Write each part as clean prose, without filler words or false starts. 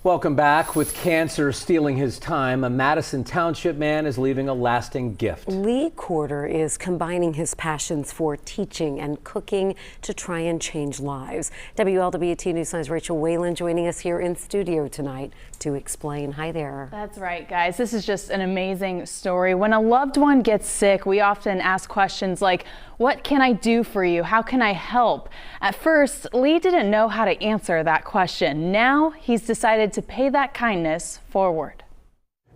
Welcome back. With cancer stealing his time, a Madison Township man is leaving a lasting gift. Lee Corder is combining his passions for teaching and cooking to try and change lives. WLWT News 9's Rachel Whalen joining us here in studio tonight to explain. Hi there. That's right, guys. This is just an amazing story. When a loved one gets sick, we often ask questions like, what can I do for you? How can I help? At first, Lee didn't know how to answer that question. Now he's decided to pay that kindness forward.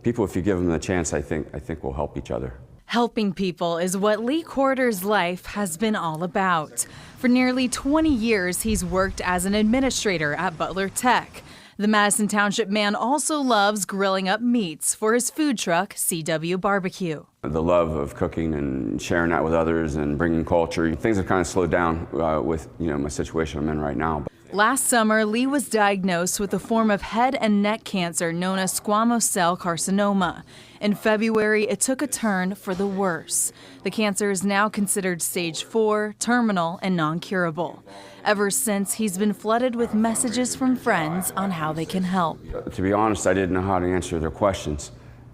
People, if you give them the chance, I think will help each other. Helping people is what Lee Corder's life has been all about. For nearly 20 years, he's worked as an administrator at Butler Tech. The Madison Township man also loves grilling up meats for his food truck, CW Barbecue. The love of cooking and sharing that with others and bringing culture. Things have kind of slowed down with my situation I'm in right now. Last summer, Lee was diagnosed with a form of head and neck cancer known as squamous cell carcinoma. In February, it took a turn for the worse. The cancer is now considered stage 4, terminal, and non-curable. Ever since, he's been flooded with messages from friends on how they can help. To be honest, I didn't know how to answer their questions.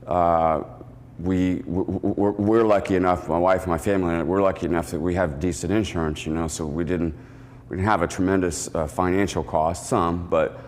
We're lucky enough, my wife and my family, we're lucky enough that we have decent insurance, so we didn't have a tremendous financial cost, but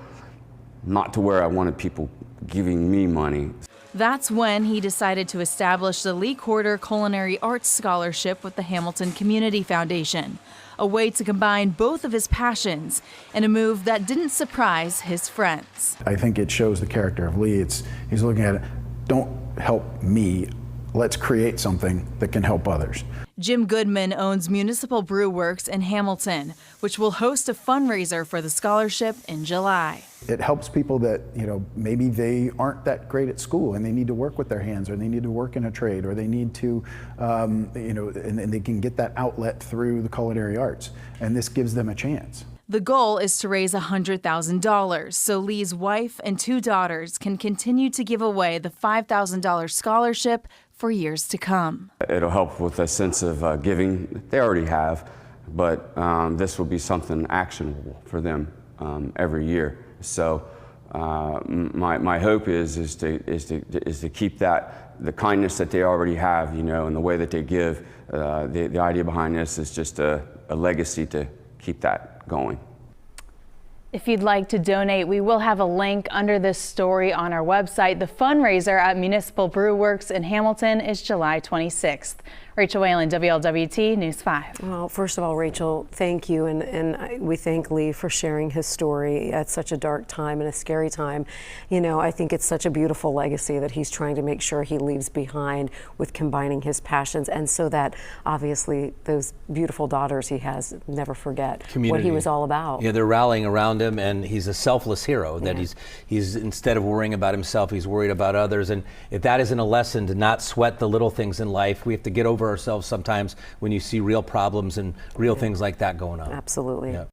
not to where I wanted people giving me money. That's when he decided to establish the Lee Corder Culinary Arts Scholarship with the Hamilton Community Foundation, a way to combine both of his passions in a move that didn't surprise his friends. I think it shows the character of Lee. He's looking at it, don't help me, let's create something that can help others. Jim Goodman owns Municipal Brew Works in Hamilton, which will host a fundraiser for the scholarship in July. It helps people that, maybe they aren't that great at school and they need to work with their hands, or they need to work in a trade, or they need to, and they can get that outlet through the culinary arts, and this gives them a chance. The goal is to raise $100,000 so Lee's wife and 2 daughters can continue to give away the $5,000 scholarship for years to come. It'll help with a sense of giving they already have, but this will be something actionable for them every year. So my hope is to keep the kindness that they already have, and the way that they give. The idea behind this is just a legacy to keep that going. If you'd like to donate, we will have a link under this story on our website. The fundraiser at Municipal Brew Works in Hamilton is July 26th. Rachel Whalen, WLWT News 5. Well, first of all, Rachel, thank you, and we thank Lee for sharing his story at such a dark time and a scary time. I think it's such a beautiful legacy that he's trying to make sure he leaves behind with combining his passions, and so that obviously those beautiful daughters he has never forget what he was all about. Yeah, they're rallying around him, and he's a selfless hero. That he's instead of worrying about himself, he's worried about others. And if that isn't a lesson to not sweat the little things in life, we have to get over ourselves sometimes when you see real problems and real things like that going on. Absolutely. Yeah.